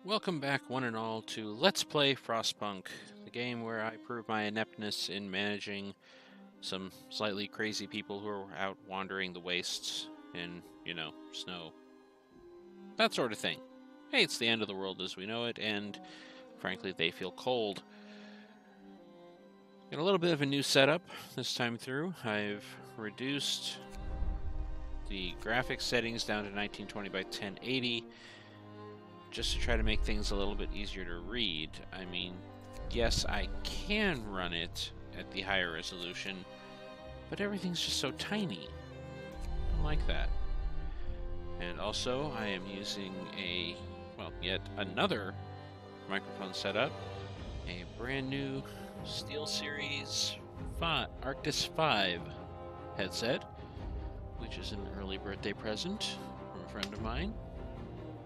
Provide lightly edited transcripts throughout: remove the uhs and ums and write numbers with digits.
Welcome back, one and all, to Let's Play Frostpunk, the game where I prove my ineptness in managing some slightly crazy people who are out wandering the wastes in, snow. That sort of thing. Hey, it's the end of the world as we know it, and frankly, they feel cold. Got a little bit of a new setup this time through. I've reduced the graphics settings down to 1920 by 1080. Just to try to make things a little bit easier to read. I mean, yes, I can run it at the higher resolution, but everything's just so tiny. I don't like that. And also, I am using yet another microphone setup, a brand new SteelSeries Arctis 5 headset, which is an early birthday present from a friend of mine.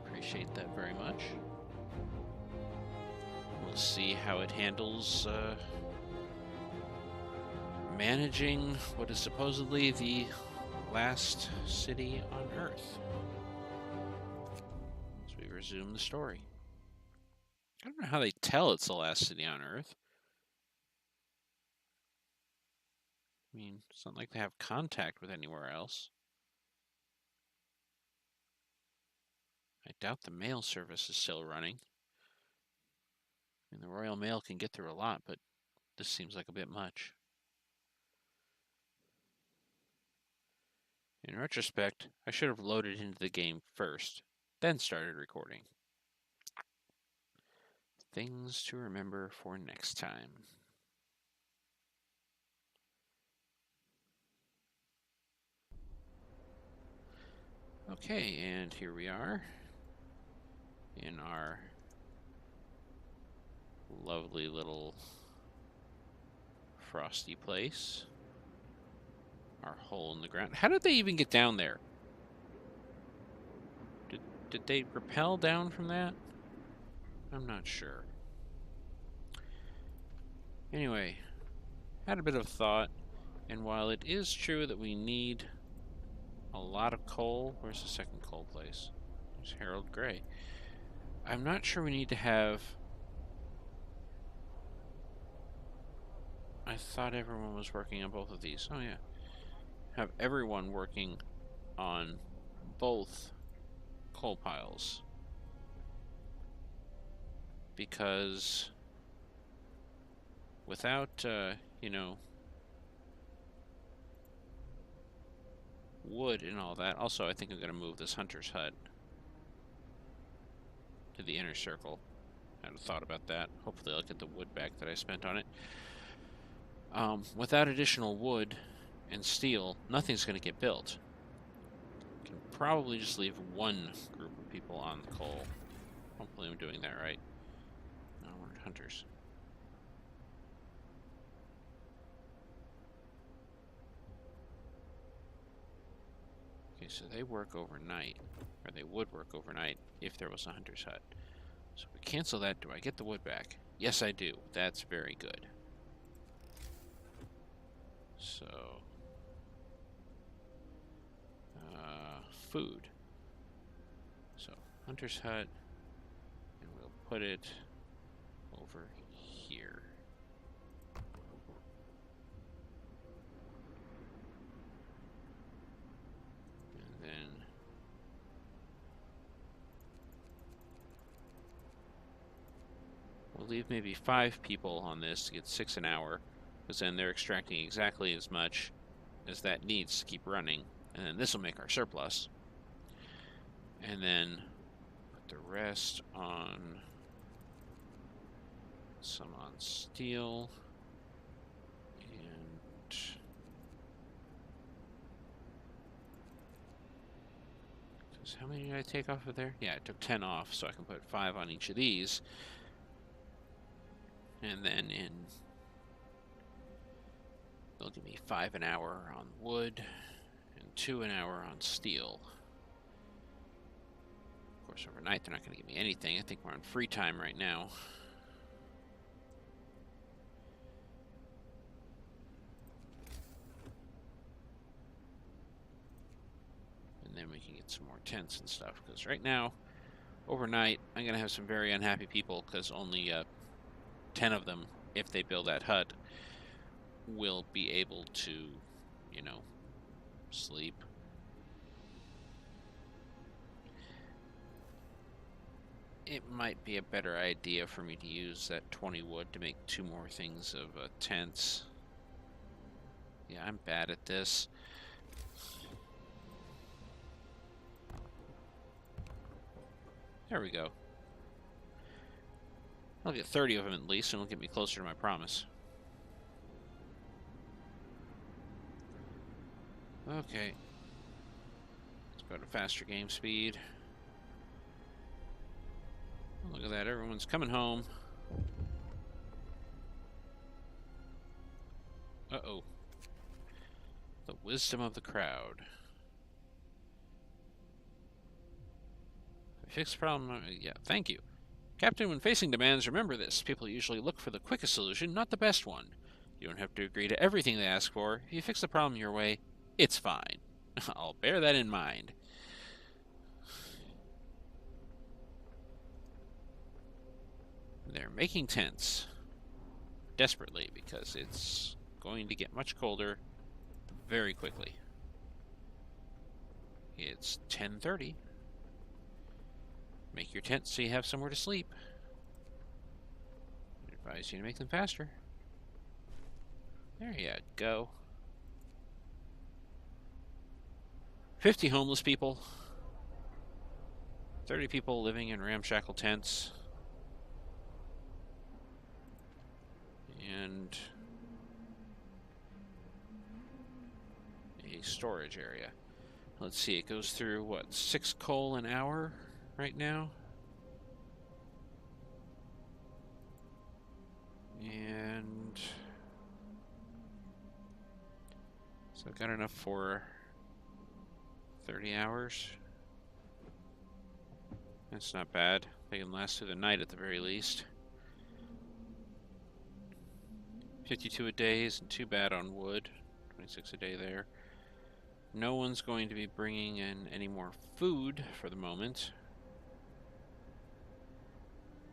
Appreciate that very much. We'll see how it handles managing what is supposedly the last city on Earth. As we resume the story. I don't know how they tell it's the last city on Earth. I mean, it's not like they have contact with anywhere else. I doubt the mail service is still running. I mean, the Royal Mail can get through a lot, but this seems like a bit much. In retrospect, I should have loaded into the game first, then started recording. Things to remember for next time. Okay, and here we are in our lovely little frosty place. Our hole in the ground. How did they even get down there? Did they rappel down from that? I'm not sure. Anyway, had a bit of thought, and while it is true that we need a lot of coal, where's the second coal place? There's Harold Gray. I'm not sure we need to have... I thought everyone was working on both of these. Oh yeah. Have everyone working on both coal piles. Because without, wood and all that. Also, I think I'm going to move this hunter's hut to the inner circle. I hadn't thought about that. Hopefully I'll get the wood back that I spent on it. Without additional wood and steel, nothing's going to get built. Can probably just leave one group of people on the coal. Hopefully I'm doing that right. No, we're hunters. Okay, so they work overnight, or they would work overnight if there was a hunter's hut. So we cancel that. Do I get the wood back? Yes, I do. That's very good. So, food. So, hunter's hut, and we'll put it over here. And then we'll leave maybe 5 people on this to get 6 an hour, because then they're extracting exactly as much as that needs to keep running. And then this will make our surplus. And then put the rest on, some on steel, and how many did I take off of there? Yeah, I took 10 off, so I can put 5 on each of these. And then they'll give me 5 an hour on wood and 2 an hour on steel. Of course, overnight they're not going to give me anything. I think we're on free time right now. And then we can get some more tents and stuff, because right now, overnight, I'm going to have some very unhappy people because only 10 of them, if they build that hut, will be able to, you know, sleep. It might be a better idea for me to use that 20 wood to make 2 more things of tents. Yeah, I'm bad at this. There we go. I'll get 30 of them at least, and it'll get me closer to my promise. Okay. Let's go to faster game speed. Look at that, everyone's coming home. Uh-oh. The wisdom of the crowd. Fix the problem. Yeah, thank you. Captain, when facing demands, remember this. People usually look for the quickest solution, not the best one. You don't have to agree to everything they ask for. If you fix the problem your way, it's fine. I'll bear that in mind. They're making tents. Desperately, because it's going to get much colder very quickly. It's 10:30. Make your tent so you have somewhere to sleep. I advise you to make them faster. There you go. 50 homeless people. 30 people living in ramshackle tents. And a storage area. Let's see, it goes through, what, 6 coal an hour right now? And so I've got enough for 30 hours. That's not bad. They can last through the night at the very least. 52 a day isn't too bad on wood. 26 a day there. No one's going to be bringing in any more food for the moment.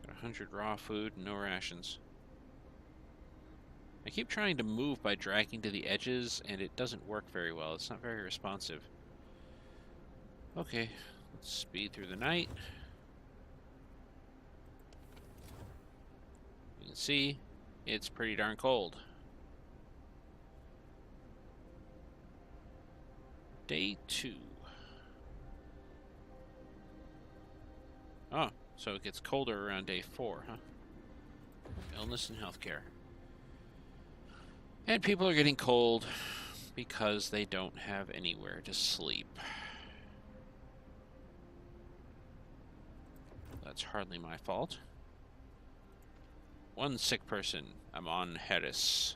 Got 100 raw food, no rations. I keep trying to move by dragging to the edges, and it doesn't work very well. It's not very responsive. Okay, let's speed through the night. You can see, it's pretty darn cold. Day 2. Oh, so it gets colder around day 4, huh? Illness and healthcare. And people are getting cold because they don't have anywhere to sleep. That's hardly my fault. One sick person, Amon Harris.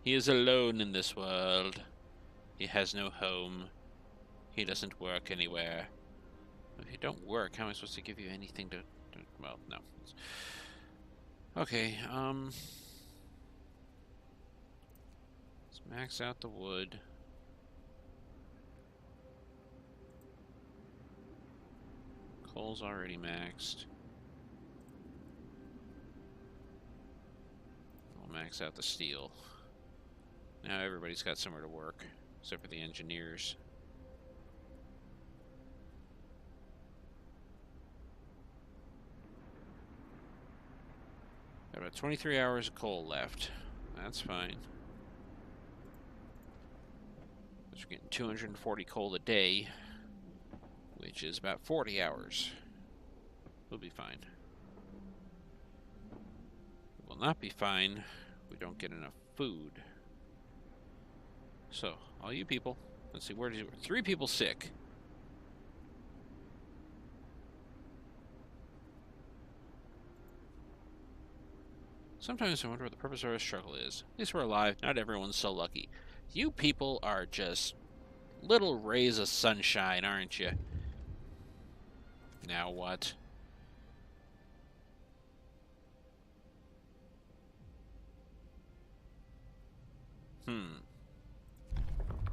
He is alone in this world. He has no home. He doesn't work anywhere. If you don't work, how am I supposed to give you anything to well, no. Okay, let's max out the wood. Coal's already maxed. We'll max out the steel. Now everybody's got somewhere to work, except for the engineers. Got about 23 hours of coal left. That's fine. We're getting 240 coal a day, which is about 40 hours. We'll be fine. We will not be fine if we don't get enough food. So, all you people, let's see, where did you... 3 people sick. Sometimes I wonder what the purpose of our struggle is. At least we're alive. Not everyone's so lucky. You people are just little rays of sunshine, aren't you? Now what?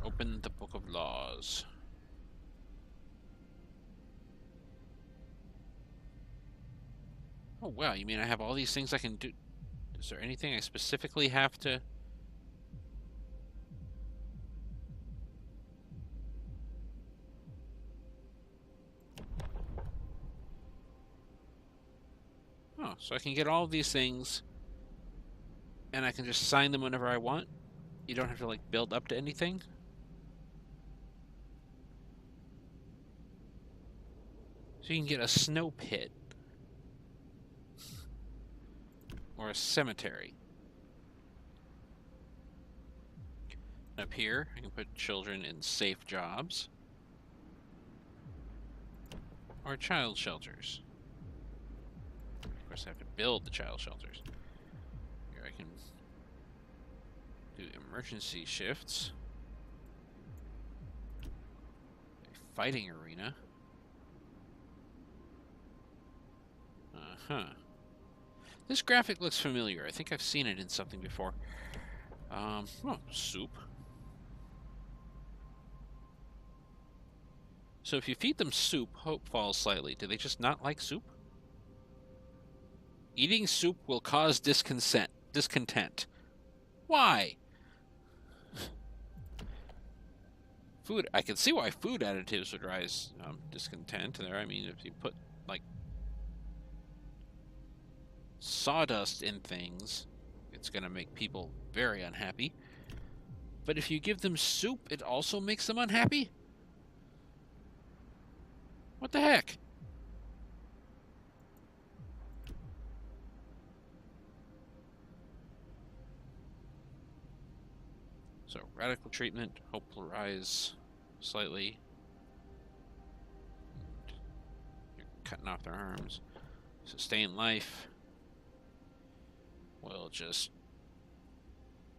Open the Book of Laws. Oh, wow, you mean I have all these things I can do? Is there anything I specifically have to... Oh, so I can get all of these things, and I can just sign them whenever I want? You don't have to, like, build up to anything? So you can get a snow pit. Or a cemetery. Up here, I can put children in safe jobs. Or child shelters. Of course, I have to build the child shelters. Here I can do emergency shifts. A fighting arena. Uh-huh. This graphic looks familiar. I think I've seen it in something before. Oh, soup. So if you feed them soup, hope falls slightly. Do they just not like soup? Eating soup will cause discontent. Why? Food. I can see why food additives would rise discontent there. I mean, if you put, like, sawdust in things, it's going to make people very unhappy. But if you give them soup, it also makes them unhappy? What the heck? So, radical treatment, hope will rise slightly. You're cutting off their arms. Sustain life. We'll just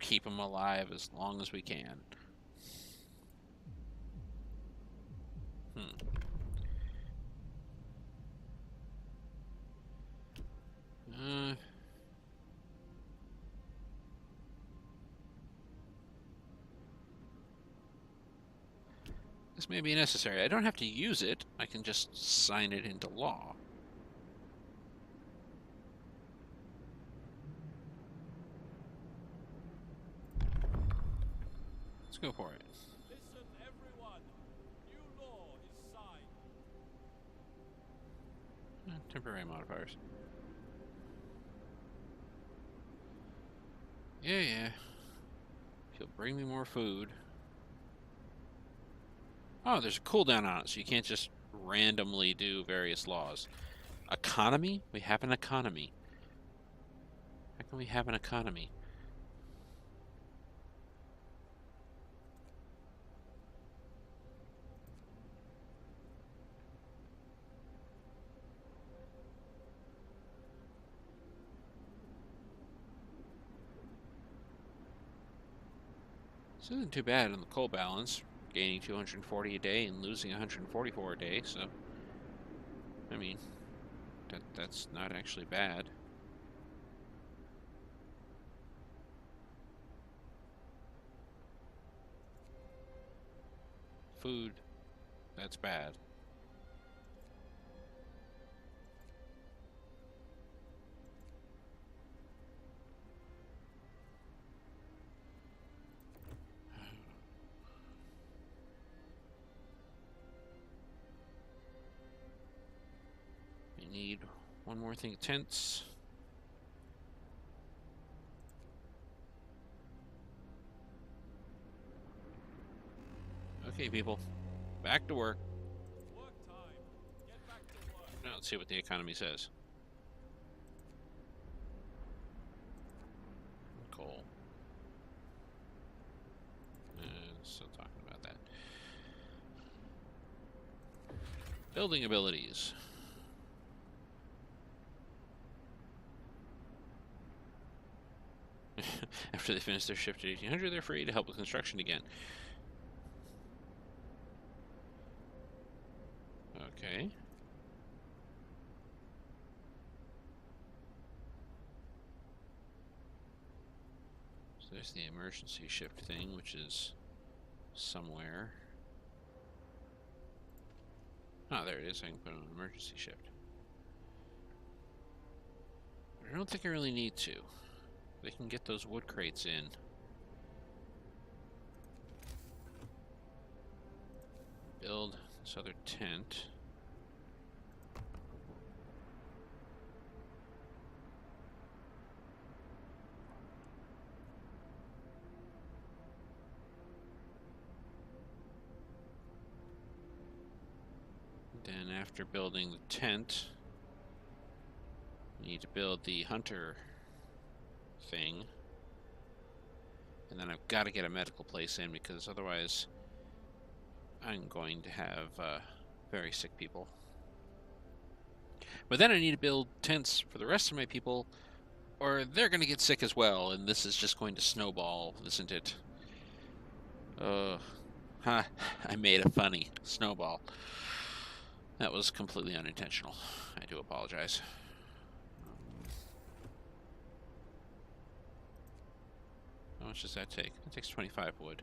keep them alive as long as we can. This may be necessary. I don't have to use it. I can just sign it into law. Let's go for it. Listen, everyone. New law is signed. Temporary modifiers. Yeah. If you'll bring me more food. Oh, there's a cooldown on it, so you can't just randomly do various laws. Economy? We have an economy. How can we have an economy? This isn't too bad on the coal balance. Gaining 240 a day and losing 144 a day, so... I mean, that's not actually bad. Food, that's bad. We need one more thing of tents. Okay, people. Back to work. Work time. Get back to work. Now let's see what the economy says. Coal. Still talking about that. Building abilities. After they finish their shift at 1800, they're free to help with construction again. Okay. So there's the emergency shift thing, which is somewhere. Oh, there it is. I can put on an emergency shift. don't think I really need to. They can get those wood crates in. Build this other tent. Then after building the tent, you need to build the hunter thing. And then I've got to get a medical place in because otherwise I'm going to have very sick people. But then I need to build tents for the rest of my people or they're going to get sick as well, and this is just going to snowball, isn't it? I made a funny snowball. That was completely unintentional. I do apologize. How much does that take? That takes 25 wood.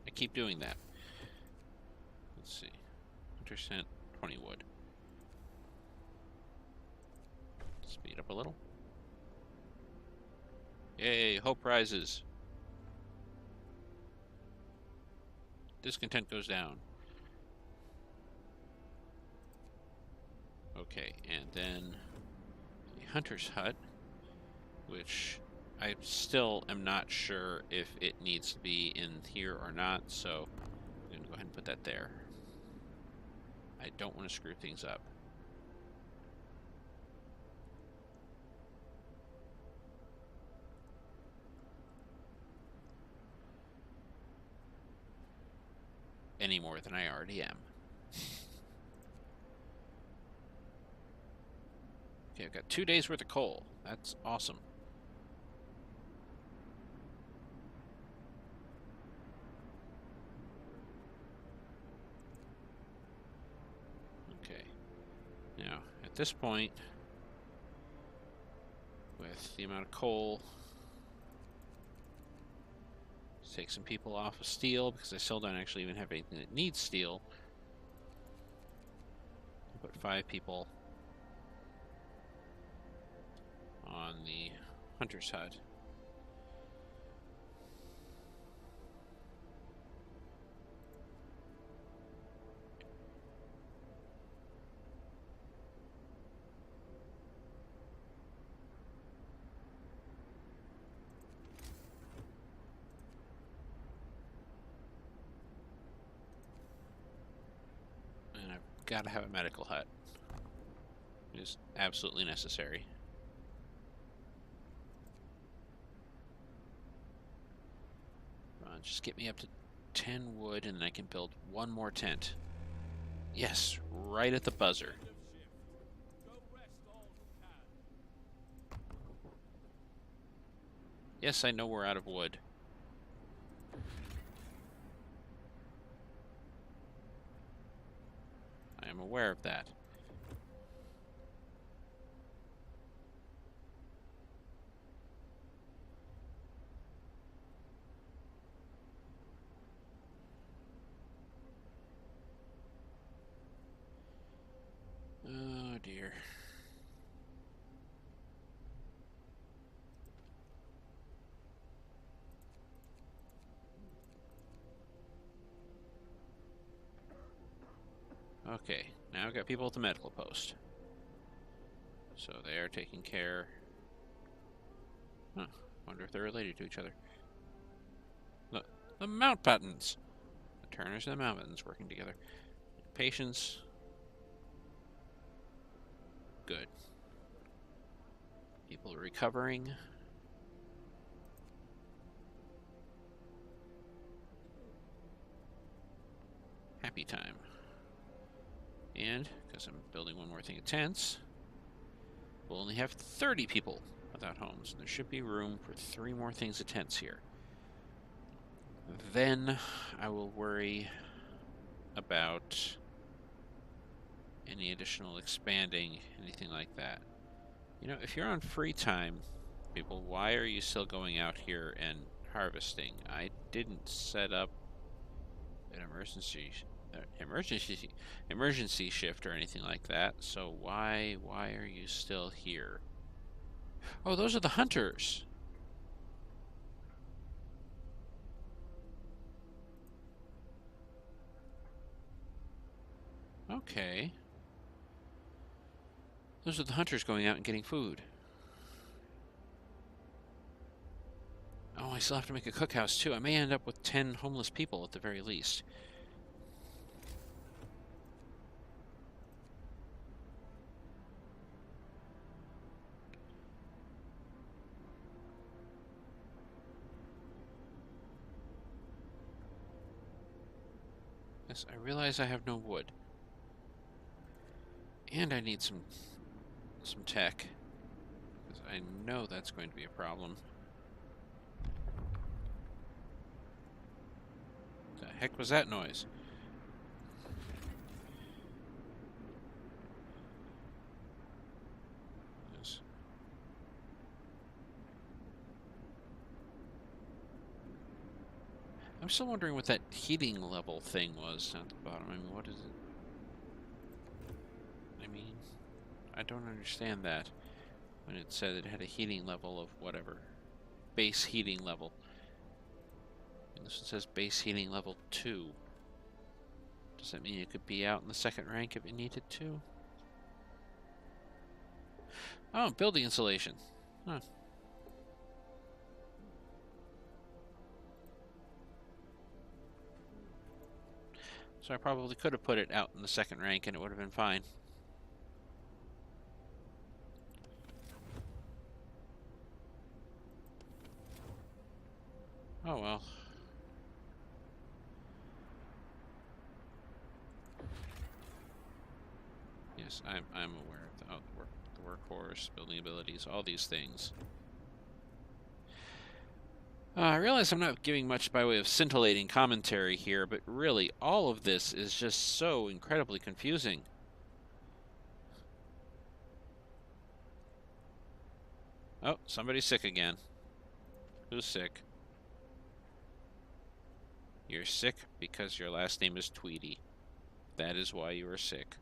I keep doing that. Let's see. 100%, 20 wood. Speed up a little. Yay, hope rises. Discontent goes down. Okay, and then the hunter's hut, which I still am not sure if it needs to be in here or not, so I'm going to go ahead and put that there. I don't want to screw things up. Any more than I already am. Okay, I've got 2 days worth of coal. That's awesome. Okay. Now, at this point, with the amount of coal, let's take some people off of steel because I still don't actually even have anything that needs steel. I'll put 5 people on the hunter's hut. And I've got to have a medical hut. It is absolutely necessary. Just get me up to 10 wood and I can build one more tent. Yes, right at the buzzer. Yes, I know we're out of wood. I am aware of that. Oh dear. Okay, now I've got people at the medical post. So they are taking care. Huh, wonder if they're related to each other. Look, the Mountbattens! The Turners and the Mountbattens working together. Patients. Good. People are recovering. Happy time. And, because I'm building one more thing of tents, we'll only have 30 people without homes. And there should be room for 3 more things of tents here. Then I will worry about any additional expanding, anything like that. You know, if you're on free time, people, why are you still going out here and harvesting? I didn't set up an emergency emergency shift or anything like that. So why are you still here? Oh, those are the hunters. Okay. Those are the hunters going out and getting food. Oh, I still have to make a cookhouse too. I may end up with 10 homeless people at the very least. Yes, I realize I have no wood. And I need some tech. Because I know that's going to be a problem. The heck was that noise? Yes. I'm still wondering what that heating level thing was at the bottom. I mean, what is it? I mean, I don't understand that. When it said it had a heating level of whatever. Base heating level. And this one says base heating level 2. Does that mean it could be out in the second rank if it needed to? Oh, building insulation. Huh. So I probably could have put it out in the second rank and it would have been fine. Oh well. Yes, I'm aware of the workhorse, building abilities, all these things. I realize I'm not giving much by way of scintillating commentary here, but really, all of this is just so incredibly confusing. Oh, somebody's sick again. Who's sick? You're sick because your last name is Tweedy. That is why you are sick.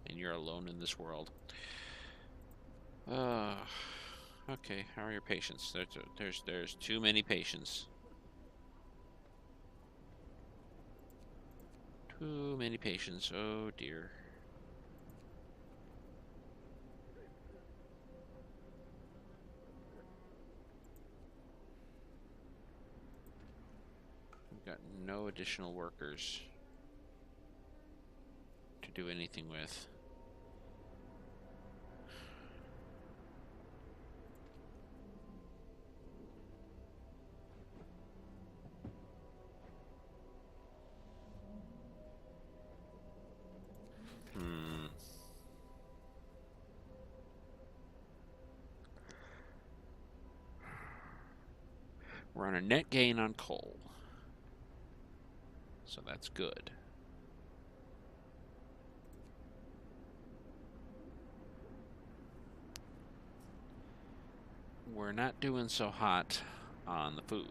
And you're alone in this world. Okay, how are your patients? There's too many patients. Too many patients. Oh dear. We've got no additional workers to do anything with. We're on a net gain on coal. So that's good. We're not doing so hot on the food.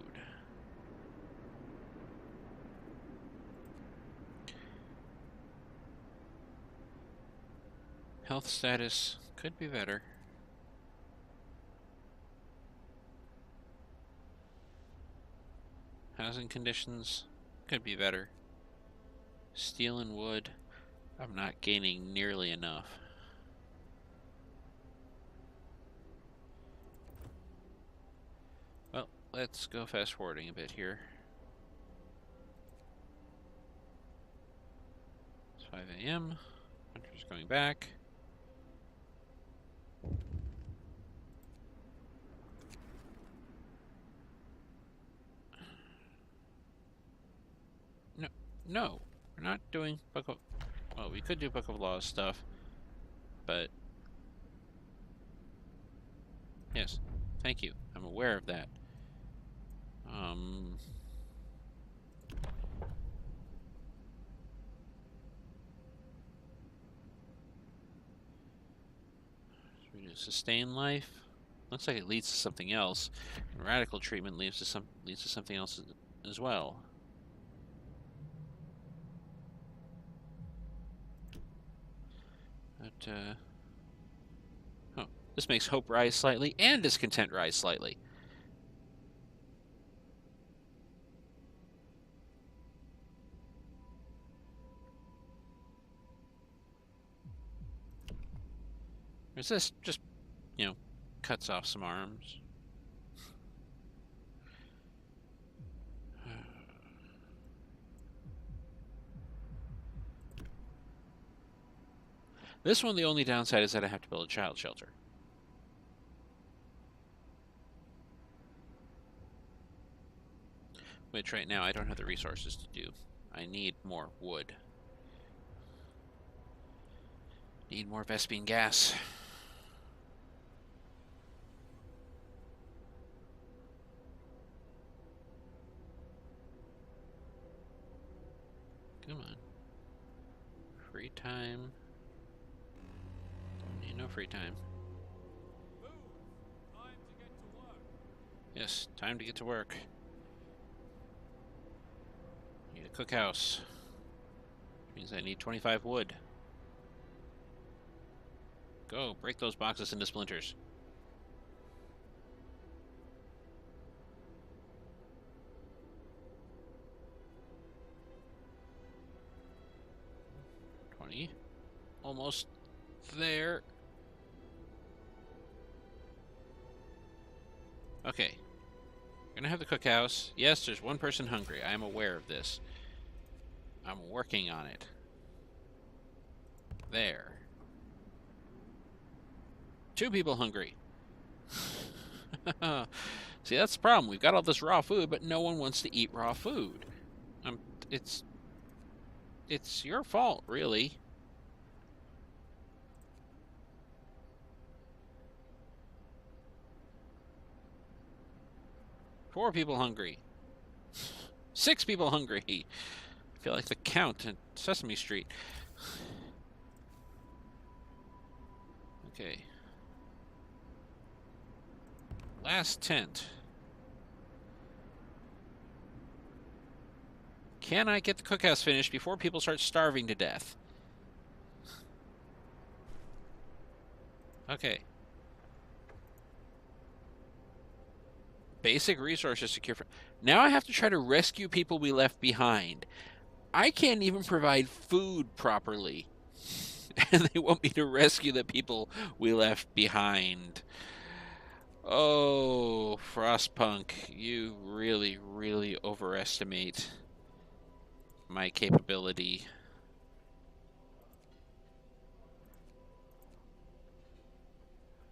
Health status could be better. Housing conditions could be better. Steel and wood, I'm not gaining nearly enough. Well, let's go fast forwarding a bit here. It's 5 a.m. Hunter's going back. No, we're not doing Book of... Well, we could do Book of Laws stuff, but... Yes, thank you. I'm aware of that. Should we do sustain life? Looks like it leads to something else. Radical treatment leads to something else as well. But, oh, this makes hope rise slightly and discontent rise slightly. Or is this just, you know, cuts off some arms? This one, the only downside is that I have to build a child shelter. Which right now I don't have the resources to do. I need more wood. Need more Vespine gas. Come on. Free time. Don't need no free time. Move! Time to get to work. Yes, time to get to work. Need a cookhouse. Which means I need 25 wood. Go, break those boxes into splinters. Almost there. Okay. We're gonna have the cookhouse. Yes, there's one person hungry. I am aware of this. I'm working on it. There. 2 people hungry. See, that's the problem. We've got all this raw food, but no one wants to eat raw food. It's your fault, really. Four people hungry. 6 people hungry. I feel like the Count at Sesame Street. Okay. Last tent. Can I get the cookhouse finished before people start starving to death? Okay. Basic resources secure. Now I have to try to rescue people we left behind. I can't even provide food properly. And they want me to rescue the people we left behind. Oh, Frostpunk, you really, really overestimate my capability.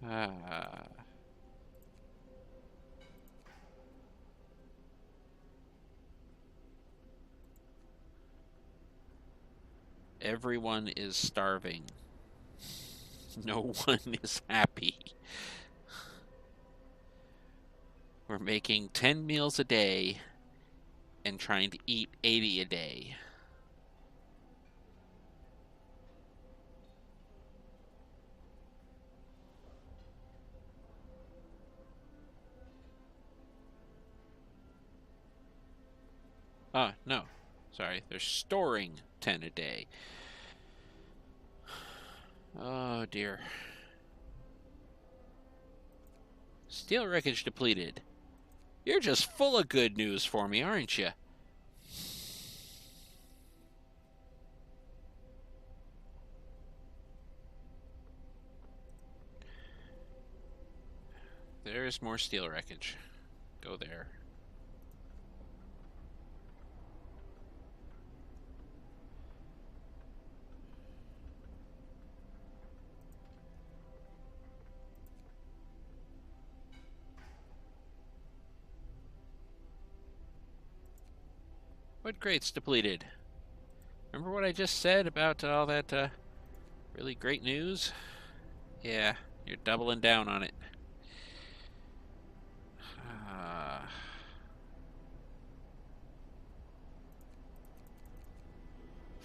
Ah. Everyone is starving. No one is happy. We're making 10 meals a day and trying to eat 80 a day. No. Sorry, they're storing 10 a day. Oh, dear. Steel wreckage depleted. You're just full of good news for me, aren't you? There's more steel wreckage. Go there. Wood crates depleted. Remember what I just said about all that really great news? Yeah, you're doubling down on it.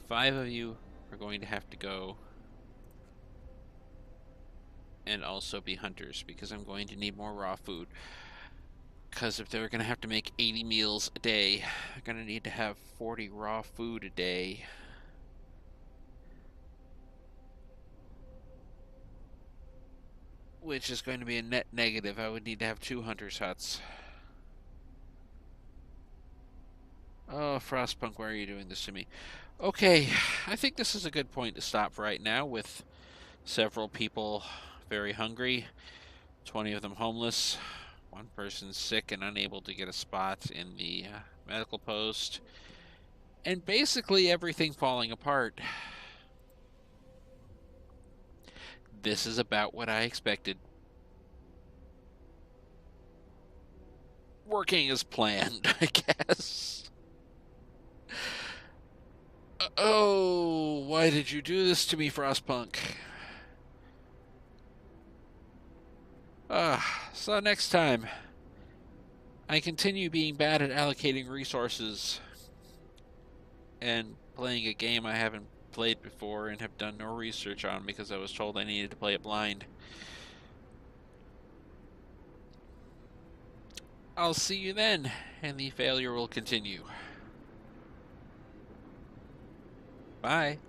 5 of you are going to have to go and also be hunters because I'm going to need more raw food. Because if they're going to have to make 80 meals a day, they're going to need to have 40 raw food a day. which is going to be a net negative. I would need to have 2 hunters' huts. Oh, Frostpunk, why are you doing this to me? Okay, I think this is a good point to stop right now with several people very hungry, 20 of them homeless, one person sick and unable to get a spot in the medical post, and basically everything falling apart. This is about what I expected. Working as planned, I guess. Oh, why did you do this to me, Frostpunk? So next time, I continue being bad at allocating resources and playing a game I haven't played before and have done no research on because I was told I needed to play it blind. I'll see you then, and the failure will continue. Bye.